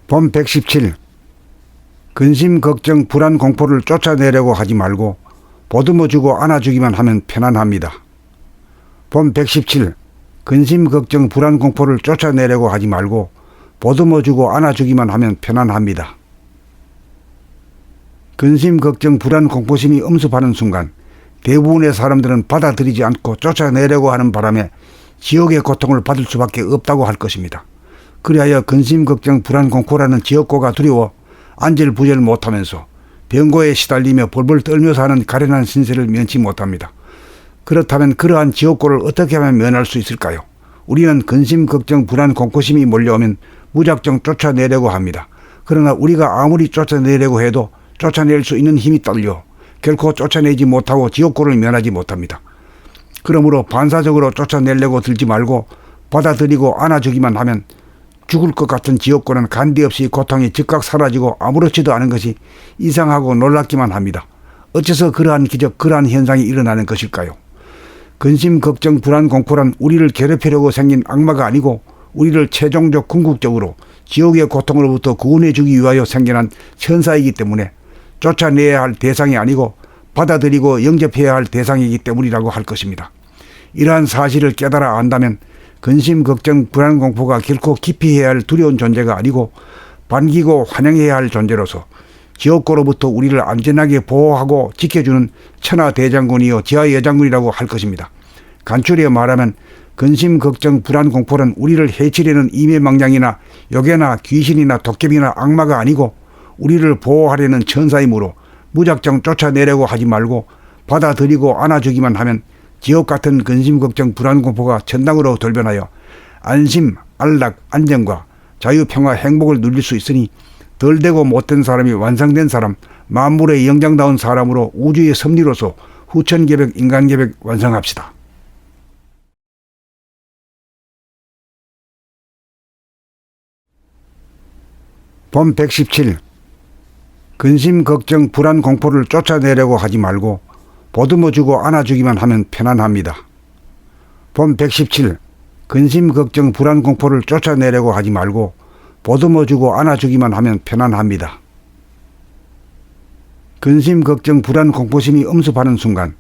본 117. 근심, 걱정, 불안, 공포를 쫓아내려고 하지 말고 보듬어주고 안아주기만 하면 편안합니다. 본 117. 근심, 걱정, 불안, 공포를 쫓아내려고 하지 말고 보듬어주고 안아주기만 하면 편안합니다. 근심, 걱정, 불안, 공포심이 엄습하는 순간 대부분의 사람들은 받아들이지 않고 쫓아내려고 하는 바람에 지옥의 고통을 받을 수밖에 없다고 할 것입니다. 그리하여 근심, 걱정, 불안, 공포라는 지옥고가 두려워 안절부절 못하면서 병고에 시달리며 벌벌 떨면서 하는 가련한 신세를 면치 못합니다. 그렇다면 그러한 지옥고를 어떻게 하면 면할 수 있을까요? 우리는 근심, 걱정, 불안, 공포심이 몰려오면 무작정 쫓아내려고 합니다. 그러나 우리가 아무리 쫓아내려고 해도 쫓아낼 수 있는 힘이 딸려 결코 쫓아내지 못하고 지옥고를 면하지 못합니다. 그러므로 반사적으로 쫓아내려고 들지 말고 받아들이고 안아주기만 하면 죽을 것 같은 지옥고는 간디없이 고통이 즉각 사라지고 아무렇지도 않은 것이 이상하고 놀랍기만 합니다. 어째서 그러한 기적, 그러한 현상이 일어나는 것일까요? 근심, 걱정, 불안, 공포란 우리를 괴롭히려고 생긴 악마가 아니고 우리를 최종적 궁극적으로 지옥의 고통으로부터 구원해 주기 위하여 생겨난 천사이기 때문에 쫓아내야 할 대상이 아니고 받아들이고 영접해야 할 대상이기 때문이라고 할 것입니다. 이러한 사실을 깨달아 안다면 근심, 걱정, 불안, 공포가 결코 기피해야 할 두려운 존재가 아니고 반기고 환영해야 할 존재로서 지옥고로부터 우리를 안전하게 보호하고 지켜주는 천하대장군이요 지하여장군이라고 할 것입니다. 간추려 말하면 근심, 걱정, 불안, 공포는 우리를 해치려는 임해망량이나 요괴나 귀신이나 도깨비나 악마가 아니고 우리를 보호하려는 천사이므로 무작정 쫓아내려고 하지 말고 받아들이고 안아주기만 하면 지옥 같은 근심, 걱정, 불안, 공포가 천당으로 돌변하여 안심, 안락, 안정과 자유, 평화, 행복을 누릴 수 있으니 덜 되고 못된 사람이 완성된 사람, 만물의 영장다운 사람으로 우주의 섭리로서 후천계백, 인간계백 완성합시다. 본 117. 근심, 걱정, 불안, 공포를 쫓아내려고 하지 말고 보듬어주고 안아주기만 하면 편안합니다. 본 117. 근심, 걱정, 불안, 공포를 쫓아내려고 하지 말고 보듬어주고 안아주기만 하면 편안합니다. 근심, 걱정, 불안, 공포심이 엄습하는 순간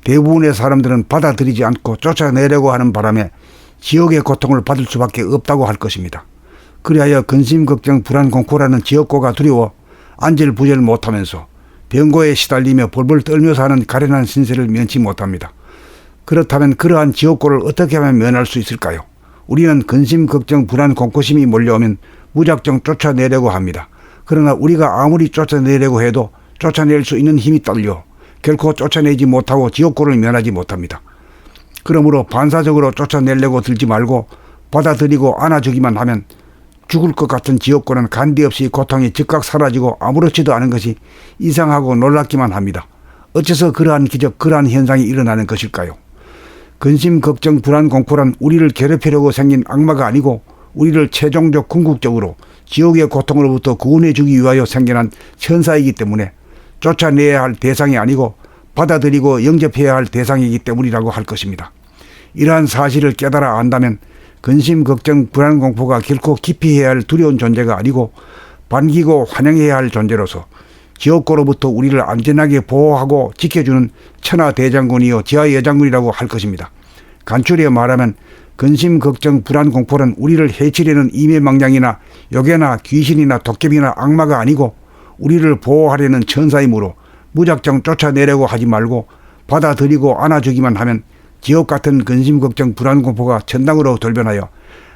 대부분의 사람들은 받아들이지 않고 쫓아내려고 하는 바람에 지옥의 고통을 받을 수밖에 없다고 할 것입니다. 그리하여 근심, 걱정, 불안, 공포라는 지옥고가 두려워 안절부절 못하면서 병고에 시달리며 벌벌 떨면서 하는 가련한 신세를 면치 못합니다. 그렇다면 그러한 지옥고를 어떻게 하면 면할 수 있을까요? 우리는 근심, 걱정, 불안, 공포심이 몰려오면 무작정 쫓아내려고 합니다. 그러나 우리가 아무리 쫓아내려고 해도 쫓아낼 수 있는 힘이 딸려 결코 쫓아내지 못하고 지옥고를 면하지 못합니다. 그러므로 반사적으로 쫓아내려고 들지 말고 받아들이고 안아주기만 하면 죽을 것 같은 지옥고는 간디없이 고통이 즉각 사라지고 아무렇지도 않은 것이 이상하고 놀랍기만 합니다. 어째서 그러한 기적, 그러한 현상이 일어나는 것일까요? 근심, 걱정, 불안, 공포란 우리를 괴롭히려고 생긴 악마가 아니고 우리를 최종적 궁극적으로 지옥의 고통으로부터 구원해 주기 위하여 생겨난 천사이기 때문에 쫓아내야 할 대상이 아니고 받아들이고 영접해야 할 대상이기 때문이라고 할 것입니다. 이러한 사실을 깨달아 안다면 근심, 걱정, 불안, 공포가 결코 기피해야 할 두려운 존재가 아니고 반기고 환영해야 할 존재로서 지옥고로부터 우리를 안전하게 보호하고 지켜주는 천하대장군이요 지하여장군이라고 할 것입니다. 간추려 말하면 근심, 걱정, 불안, 공포는 우리를 해치려는 임해망량이나 요괴나 귀신이나 도깨비나 악마가 아니고 우리를 보호하려는 천사이므로 무작정 쫓아내려고 하지 말고 받아들이고 안아주기만 하면 지옥 같은 근심, 걱정, 불안, 공포가 천당으로 돌변하여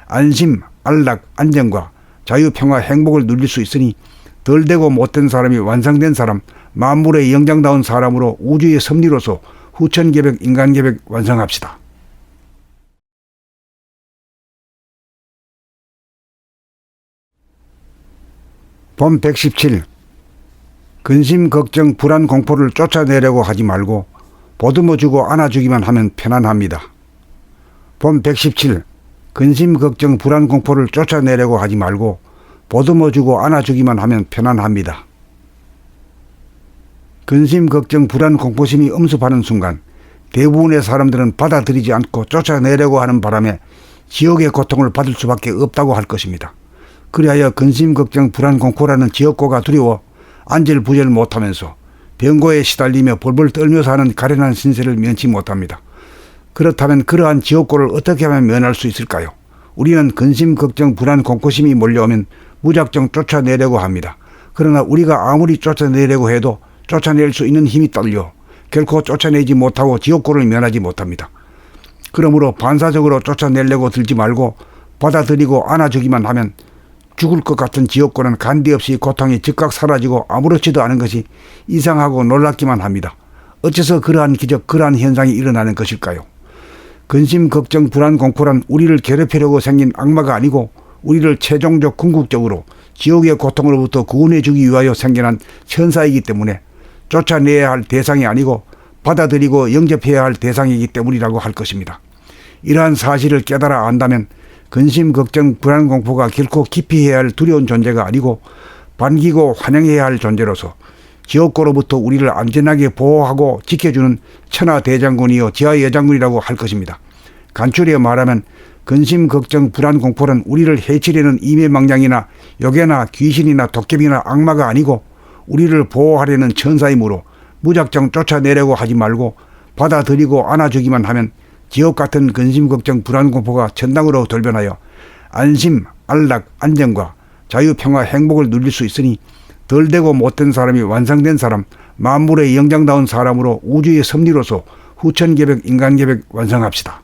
안심, 안락, 안정과 자유, 평화, 행복을 누릴 수 있으니 덜 되고 못된 사람이 완성된 사람, 만물의 영장다운 사람으로 우주의 섭리로서 후천계백, 인간계백 완성합시다. 본 117. 근심, 걱정, 불안, 공포를 쫓아내려고 하지 말고 보듬어주고 안아주기만 하면 편안합니다. 본 117. 근심, 걱정, 불안, 공포를 쫓아내려고 하지 말고 보듬어주고 안아주기만 하면 편안합니다. 근심, 걱정, 불안, 공포심이 엄습하는 순간 대부분의 사람들은 받아들이지 않고 쫓아내려고 하는 바람에 지옥의 고통을 받을 수밖에 없다고 할 것입니다. 그리하여 근심 걱정 불안 공포라는 지역고가 두려워 안절부절 못하면서 병고에 시달리며 벌벌 떨며 사는 가련한 신세를 면치 못합니다. 그렇다면 그러한 지옥고를 어떻게 하면 면할 수 있을까요? 우리는 근심 걱정 불안 공포심이 몰려오면 무작정 쫓아내려고 합니다. 그러나 우리가 아무리 쫓아내려고 해도 쫓아낼 수 있는 힘이 딸려 결코 쫓아내지 못하고 지옥고를 면하지 못합니다. 그러므로 반사적으로 쫓아내려고 들지 말고 받아들이고 안아주기만 하면 죽을 것 같은 지옥고는 간디없이 고통이 즉각 사라지고 아무렇지도 않은 것이 이상하고 놀랍기만 합니다. 어째서 그러한 기적, 그러한 현상이 일어나는 것일까요? 근심, 걱정, 불안, 공포란 우리를 괴롭히려고 생긴 악마가 아니고 우리를 최종적 궁극적으로 지옥의 고통으로부터 구원해 주기 위하여 생겨난 천사이기 때문에 쫓아내야 할 대상이 아니고 받아들이고 영접해야 할 대상이기 때문이라고 할 것입니다. 이러한 사실을 깨달아 안다면 근심, 걱정, 불안, 공포가 결코 기피해야 할 두려운 존재가 아니고 반기고 환영해야 할 존재로서 지옥고로부터 우리를 안전하게 보호하고 지켜주는 천하대장군이요 지하여장군이라고 할 것입니다. 간추려 말하면 근심, 걱정, 불안, 공포는 우리를 해치려는 이매망량이나 요괴나 귀신이나 도깨비나 악마가 아니고 우리를 보호하려는 천사이므로 무작정 쫓아내려고 하지 말고 받아들이고 안아주기만 하면 지옥 같은 근심, 걱정, 불안, 공포가 천당으로 돌변하여 안심, 안락, 안정과 자유, 평화, 행복을 누릴 수 있으니 덜 되고 못된 사람이 완성된 사람, 만물의 영장다운 사람으로 우주의 섭리로서 후천계백, 인간계백 완성합시다.